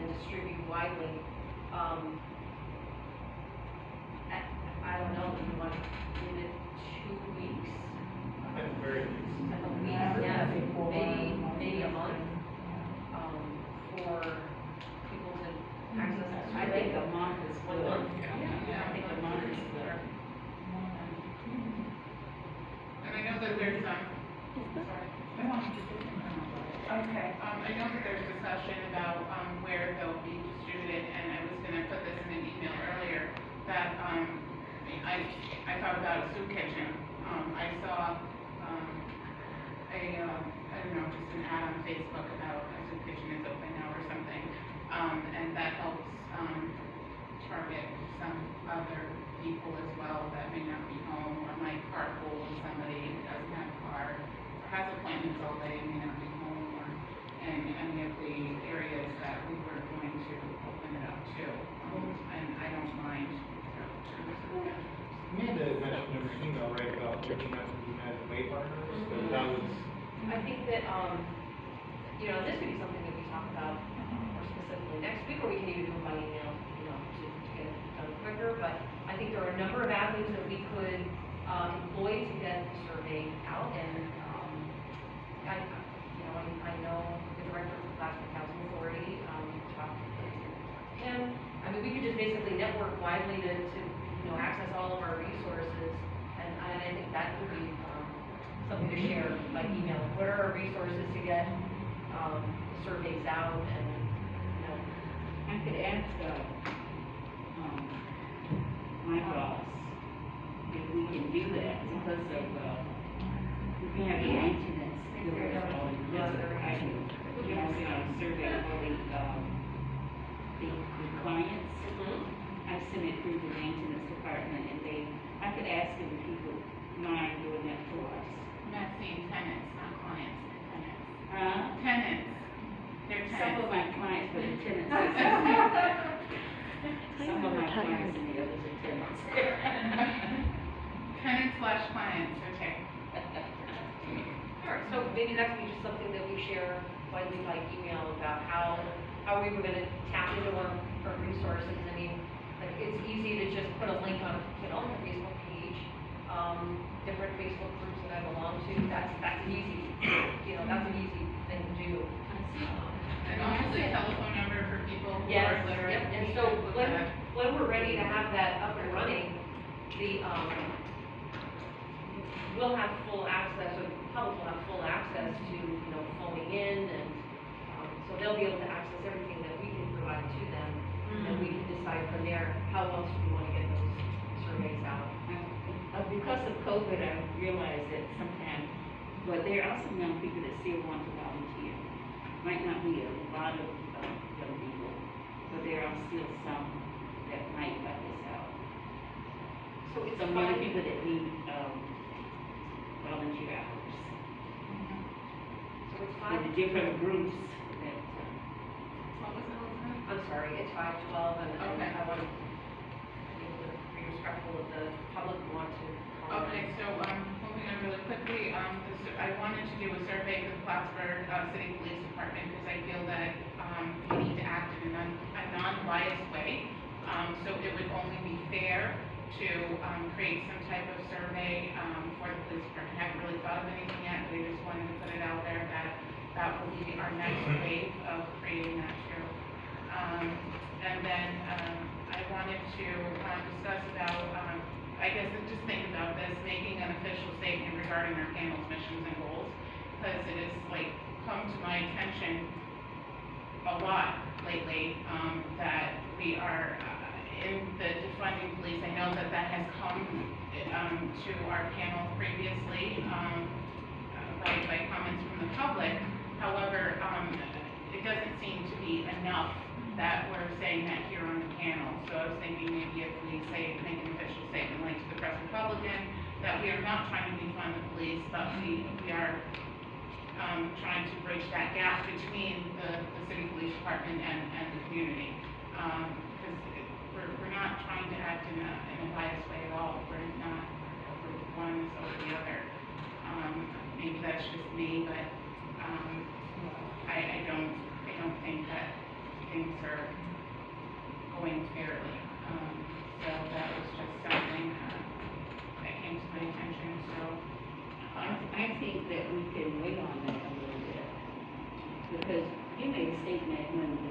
and distribute widely. I don't know, do you want to give it 2 weeks? At the very least. At the least, yeah, maybe a month, for people to access the survey. I think a month is 1 good. month. Yeah, I think a month is good. And I know that there's, sorry. Okay. I know that there's discussion about, where they'll be distributed, and I was gonna put this in an email earlier, that, I thought about a soup kitchen. I saw, I don't know, just an ad on Facebook about a soup kitchen is open now or something. And that helps, target some other people as well that may not be home, or might carpool with somebody who doesn't have a car, or has appointments all day and may not be home, or in any of the areas that we were going to open it up to. And I don't mind. Amanda had mentioned in her email, right, about looking at some United Way partners, but that was, I think that, this could be something that we talk about more specifically next week, or we can even do it by email, to get it done quicker. But I think there are a number of avenues that we could employ to get the survey out. And I know the director of the Plastic Housing Authority talked to him. I mean, we could just basically network widely to access all of our resources, and I think that would be something to share by email. What are our resources to get surveys out, and I could ask, my boss if we can do that because of, we can have the maintenance doing all the visitor items. We also have a survey for the clients. I sent it through the maintenance department, and I could ask them if you would mind doing that for us. I'm not saying tenants, not clients, tenants. Tenants. They're tenants. Some of my clients, but the tenants. Some of my clients and the others are tenants. Tenant/clients, okay. Sure. So maybe that could be just something that we share widely by email about how we were gonna tap into our resources. I mean, like, it's easy to just put a link on a Facebook page, different Facebook groups that I belong to. That's easy, that's an easy thing to do. And also the telephone number for people who Yes, are literate. yep. And so when we're ready to have that up and running, we'll have full access, or the public will have full access to, phoning in, and so they'll be able to access everything that we can provide to them, and we can decide from there how else we want to get those surveys out. Because of COVID, I realized that sometimes, but there are also young people that still want to volunteer. Might not be a lot of young people, but there are still some that might help us out. So it's Some young people that need volunteer hours. So it's For the different groups that, What was it, Elizabeth? I'm sorry, it's 5:12, and Okay. I want to be respectful of the public who want to call in. Okay, so, moving on really quickly, I wanted to do a survey for the Plattsburgh City Police Department, because I feel that, we need to act in a non-biased way. So it would only be fair to, create some type of survey, for the police department. I haven't really thought of anything yet, but I just wanted to put it out there that will be our next wave of creating that too. And then, I wanted to, discuss about, I guess, just think about this, making an official statement regarding our panel's missions and goals, because it has, come to my attention a lot lately, that we are, in the defunding police. I know that has come, to our panel previously, by comments from the public. However, it doesn't seem to be enough that we're saying that here on the panel. So I was thinking maybe if we make an official statement, like to the Press Republican, that we are not trying to defund the police, but we are trying to bridge that gap between the city police department and the community. Because we're not trying to act in a biased way at all. We're not over one over the other. Maybe that's just me, but I don't think that things are going fairly. So that was just something that came to my attention, so. I think that we can wait on that a little bit, because you made a statement when the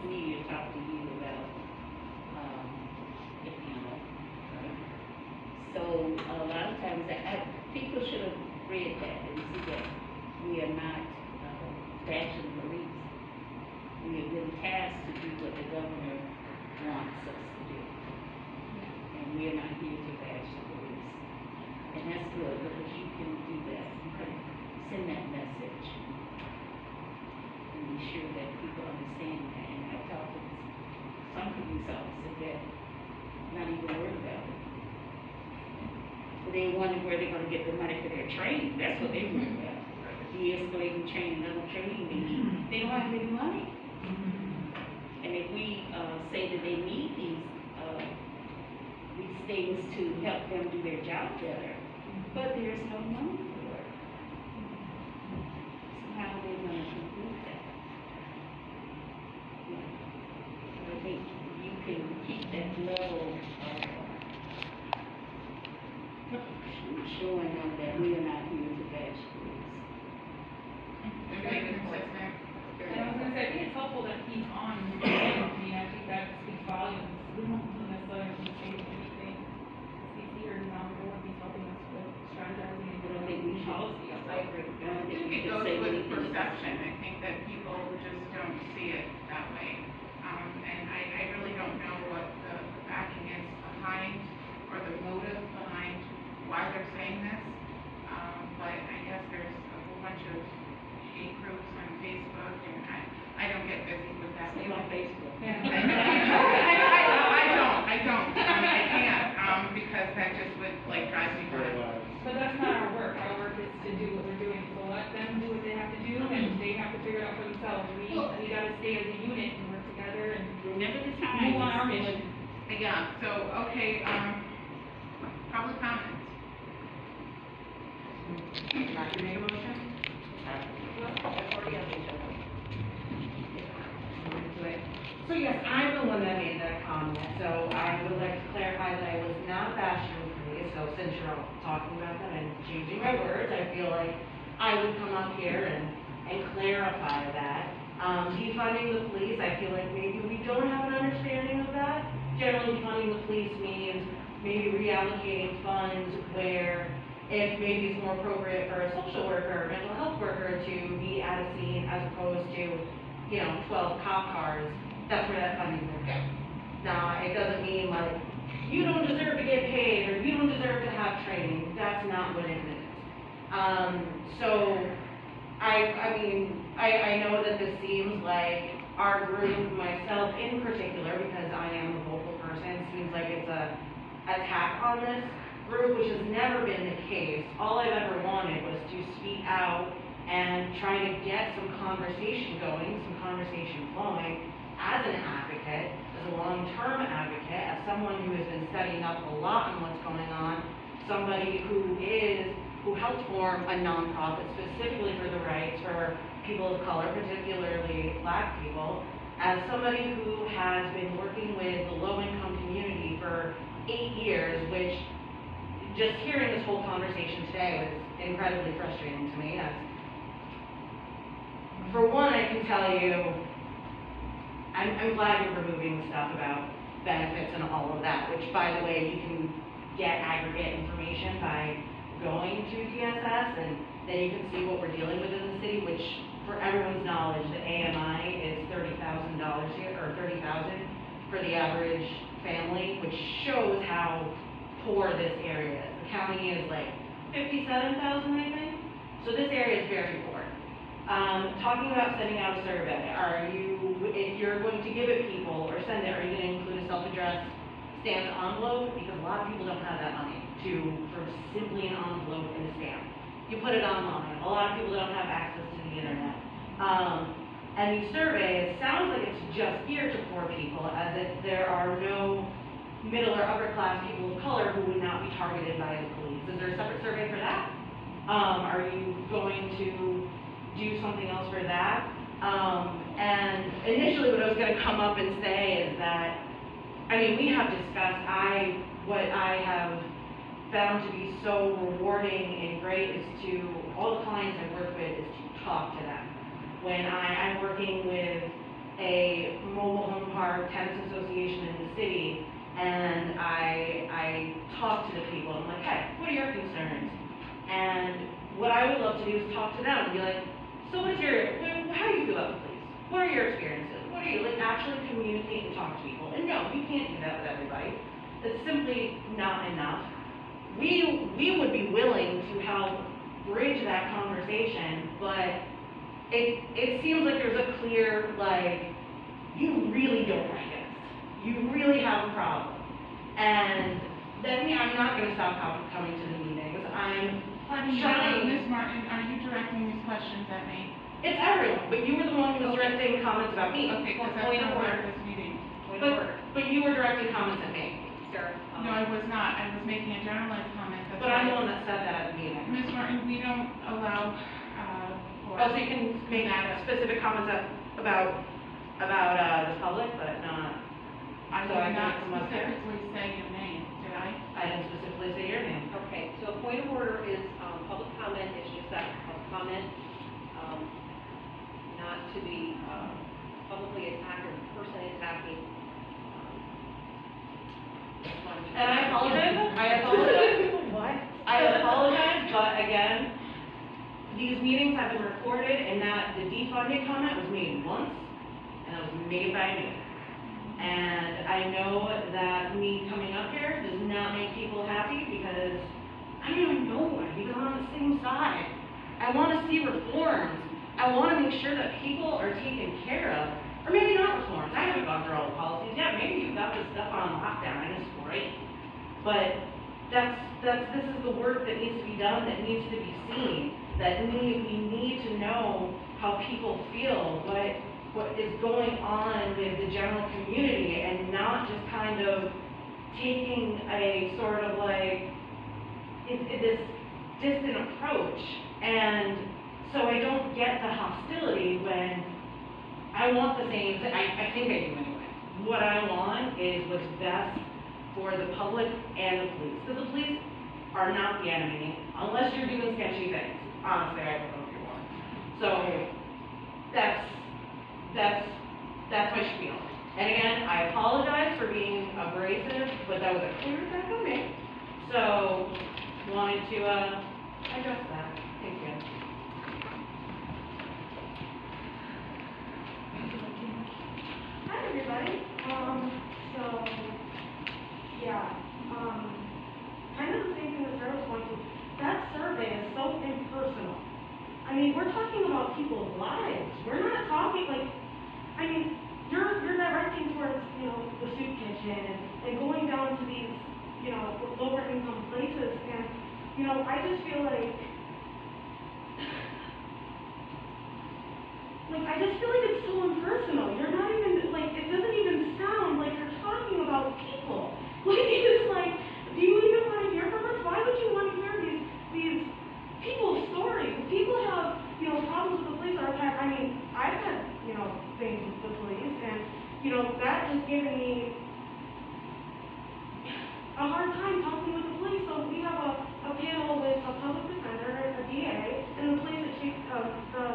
media talked to you about, the panel, right? So a lot of times, people should have read that and see that we are not, bashing police. We have been tasked to do what the governor wants us to do. And we are not here to bash the police. And that's good, because you can do that, you can send that message. And be sure that people understand that, and I talked to some police officers that not even worried about it. But they wonder where they're gonna get the money for their training, that's what they worry about. De-escalating training, another training they don't have any money. And if we, say that they need these things to help them do their job better, but there's no money for it. So how are they gonna conclude that? I think you can keep that level of showing them that we are not here to bash police. And very consistent. And I was gonna say, I think it's helpful that he's on, I mean, I think that speaks volumes. We don't necessarily have to change anything. He's here, he's on board, he's helping us with strategizing and I don't think we should. policy. I agree. I don't I think think we it should goes say with anything. perception. I think that people just don't see it that way. And I really don't know what the backing is behind, or the motive behind why they're saying this. But I guess there's a whole bunch of hate groups on Facebook, and I don't get busy with that. Stay on Facebook. Yeah. I can't, because that just would like drive me Very crazy. loud. But that's not our work. Our work is to do what we're doing. So let them do what they have to do, and they have to figure it out for themselves. We gotta stay as a unit and work together and Remember the time. move on our mission. Yeah, so, okay, public comments. Not to make a motion? So yes, I'm the one that made that comment, so I would like to clarify that I was not bashing the police, so since you're all talking about that and changing my words, I feel like I would come up here and clarify that. Defunding the police, I feel like maybe we don't have an understanding of that. Generally, defunding the police means maybe reallocating funds where if maybe it's more appropriate for a social worker or mental health worker to be at a scene as opposed to, 12 cop cars, that's where that funding would go. Now, it doesn't mean like, you don't deserve to get paid or you don't deserve to have training. That's not what it is. So, I know that this seems like our group, myself in particular, because I am a vocal person, seems like it's a attack on this group, which has never been the case. All I've ever wanted was to speak out and try to get some conversation going, some conversation flowing as an advocate, as a long-term advocate, as someone who has been studying up a lot on what's going on, somebody who helped form a nonprofit specifically for the rights for people of color, particularly Black people, as somebody who has been working with the low-income community for 8 years, which just hearing this whole conversation today was incredibly frustrating to me. For one, I can tell you, I'm glad you're removing the stuff about benefits and all of that, which, by the way, you can get aggregate information by going to DSS, and then you can see what we're dealing with in the city, which, for everyone's knowledge, the AMI is $30,000 here, or $30,000 for the average family, which shows how poor this area is. The county is like 57,000, I think. So this area is very poor. Talking about sending out a survey, if you're going to give it people or send it, are you going to include a self-addressed stamped envelope? Because a lot of people don't have that money for simply an envelope and a stamp. You put it online. A lot of people don't have access to the internet. And these surveys, sounds like it's just geared to poor people, as if there are no middle or upper class people of color who would not be targeted by the police. Is there a separate survey for that? Are you going to do something else for that? And initially what I was gonna come up and say is that, I mean, we have discussed, what I have found to be so rewarding and great is to, all the clients I work with, is to talk to them. When I'm working with a mobile home park tenants association in the city, and I talk to the people, I'm like, hey, what are your concerns? And what I would love to do is talk to them and be like, so how do you feel about the police? What are your experiences? What are you, like, actually communicate and talk to people? And no, you can't do that with everybody. It's simply not enough. We would be willing to help bridge that conversation, but it seems like there's a clear, like, you really don't like us. You really have a problem. And then I'm not gonna stop coming to the meetings. I'm trying. Ms. Martin, are you directing these questions at me? It's everyone, but you were the one who was directing comments about me. Okay, because that's Point of not part order. of this meeting. Point of order. But you were directing comments at me. Sarah, No, I was not. I was making a generalized comment. That's But I'm the why- one that said that at the meeting. Ms. Martin, we don't allow, for. Oh, so you can make specific comments about the public, but not, I so I did can not come up here? specifically say your name, did I? I didn't specifically say your name. Okay, so a point of order is, public comment, is just that, public comment, not to be, publicly attacked or personally attacking. And I apologize. What? I apologize, but again, these meetings have been recorded, and that the defunding comment was made once, and it was made by me. And I know that me coming up here does not make people happy, because I don't even know one, because I'm on the same side. I wanna see reforms. I wanna make sure that people are taken care of, or maybe not reforms. I haven't gone through all the policies yet. Maybe you've got this stuff on lockdown, and it's great. But this is the work that needs to be done, that needs to be seen, we need to know how people feel, what is going on with the general community, and not just kind of taking a sort of like, this distant approach. And so I don't get the hostility when I want the same thing. I think I do anyway. What I want is what's best for the public and the police. Because the police are not the enemy, unless you're doing sketchy things. Honestly, I don't know if you are. So, that's my spiel. And again, I apologize for being abrasive, but that was a clear attack on me. So, wanted to, address that. Thank you. Hi, everybody. Kind of the same thing that Sarah was going to. That survey is so impersonal. I mean, we're talking about people's lives. We're not talking you're directing towards, the soup kitchen and going down to these, lower income places. And, I just feel like it's so impersonal. You're not even, it doesn't even sound like you're talking about people. It's like, do you even want to hear from us? Why would you want to hear these people's stories? If people have, problems with the police, I've had, things with the police, and, that has given me a hard time talking with the police. So we have a panel with a public defender, a DA, and the police chief, the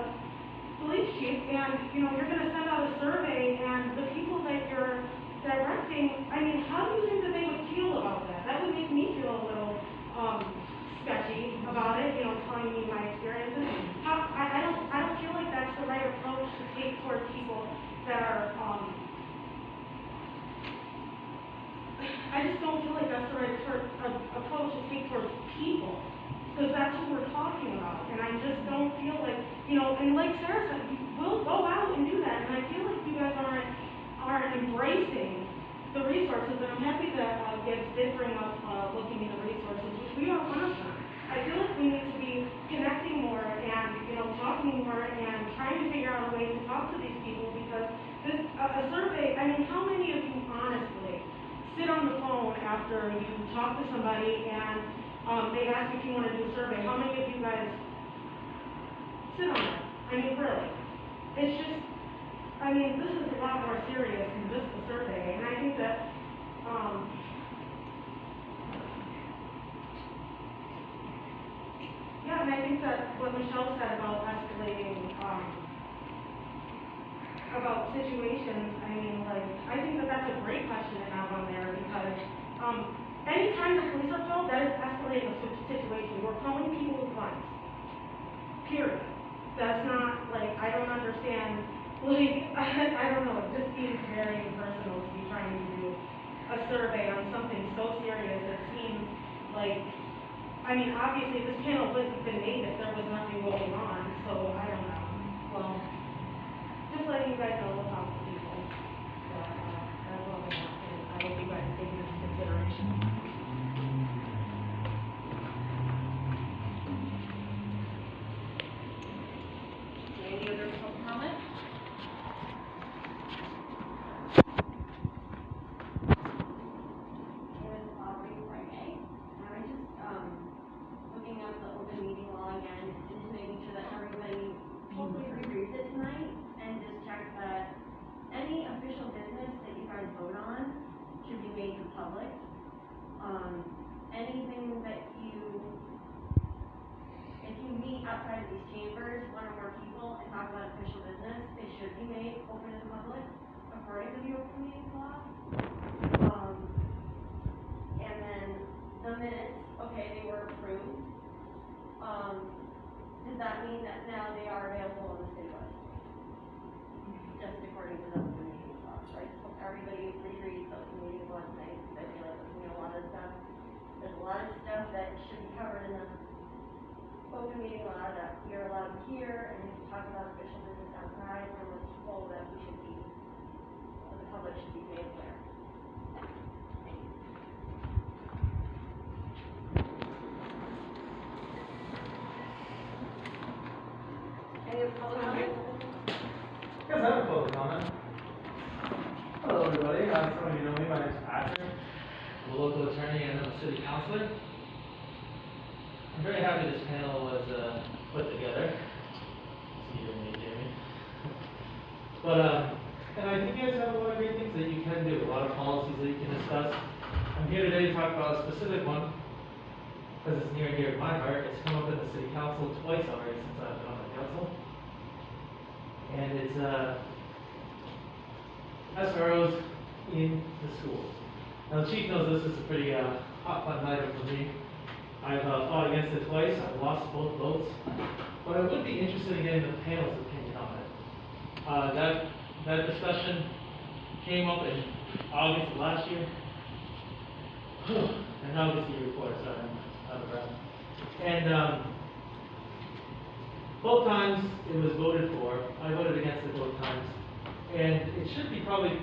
police chief, and, you're gonna send out a survey, and the people that you're directing, how do you think that they would feel about that? That would make me feel a little, sketchy about it, telling me my experiences. I don't feel like that's the right approach to take towards people that are, I just don't feel like that's the right approach to take towards people, because that's who we're talking about. And I just don't feel like, and like Sarah said, we'll go out and do that, and I feel like you guys aren't embracing the resources, and I'm happy that Gibbs did bring up looking into resources, which we are one of them. I feel like we need to be connecting more and, talking more and trying to figure out a way to talk to these people, because a survey, how many of you honestly sit on the phone after you talk to somebody and they ask if you want to do a survey? How many of you guys sit on that? Really? It's just, this is Michelle said about escalating, about situations, I mean, like, I think that that's a great question to have on there, because, anytime the police are called, that is escalating a situation. We're calling people with guns. Period. That's not, like, I don't understand, like, I don't know, it just seems very impersonal to be trying to do a survey on something so serious. It seems like, I mean, obviously, this panel wouldn't have been made if there was nothing going on, so I don't know. Well, just letting you guys know what's on the people. But, that's all I want, and I hope you guys take this into consideration. Any other public comment? Is Aubrey Friday. And I just, looking at the open meeting law again, and just making sure that everybody hopefully rereads it tonight, and just check that any official business that you guys vote on should be made public. Anything that if you meet outside of these chambers, one or more people, and talk about official business, it should be made open to the public, according to the open meeting law. And then the minutes, okay, they were approved. Does that mean that now they are available on the city website? Just according to the open meeting law, right? So everybody rereads the open meeting law tonight, because I feel like there's a lot of stuff, that should be covered in the open meeting law that we are allowed to hear, and if we talk about official business outside, and we're told that we should be, the public should be made aware. Any other public comment? Yes, I have a public comment. Hello, everybody. Some of you know me. My name is Patrick. I'm a local attorney and I'm a city councilor. I'm very happy this panel was put together. See you and me, Jamie. But and I think you guys have a lot of great things that you can do. A lot of policies that you can discuss. I'm here today to talk about a specific one because it's near and dear to my heart. It's come up in the city council twice already since I've been on the council. And it's SROs in the schools. Now the chief knows this is a pretty hot button item for me. I've fought against it twice. I've lost both votes. But I would be interested in getting the panel's opinion on it. That discussion came up in August of last year. And August year report, sorry, I'm out of breath. And both times it was voted for. I voted against it both times. And it should be probably,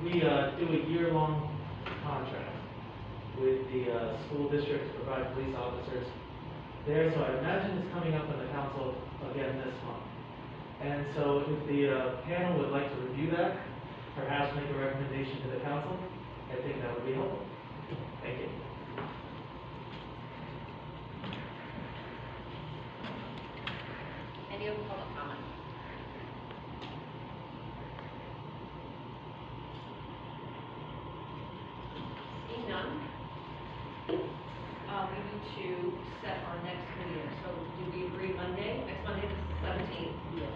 we do a year-long contract with the school district to provide police officers there. So I imagine it's coming up in the council again this month. And so if the panel would like to review that, perhaps make a recommendation to the council, I think that would be helpful. Thank you. Any other public comment? Seeing none, we need to set our next meeting. So do we agree Monday, next Monday, the 17th? Yes.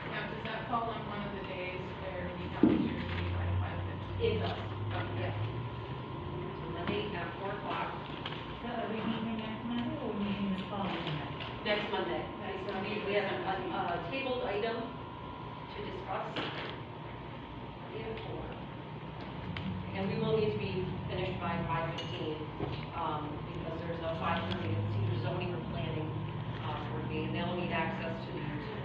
Now, does that fall on one of the days where we have to be by 5:15? It does. Yeah. So Monday at 4 o'clock. So are we meeting next Monday or meeting the following Monday? Next Monday. We have a tabled item to discuss. Monday at 4. And we will need to be finished by 5:15, because there's a 5:30, it's either zoning or planning, board meeting. They'll need access to the user.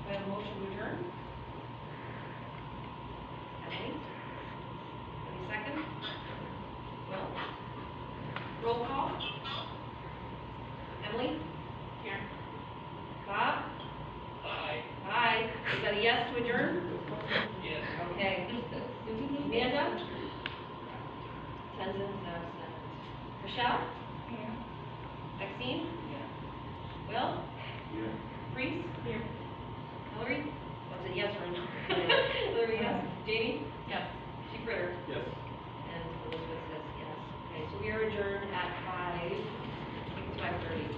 Do I have a motion to adjourn? Emily? Any second? Will? Roll call? Emily? Here. Bob? Aye. Aye. Is that a yes to adjourn? Yes. Okay. Amanda? Tenzin, absent. Michelle? Here. Maxine? Yeah. Will? Here. Reese? Here. Hillary? Was it yes or no? Hillary, yes. Jamie? Yes. Chief Ritter? Yes. 5:30.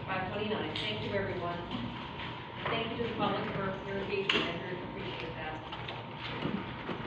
5:29. Thank you, everyone. Thank you to the public for your engagement, I really appreciate that.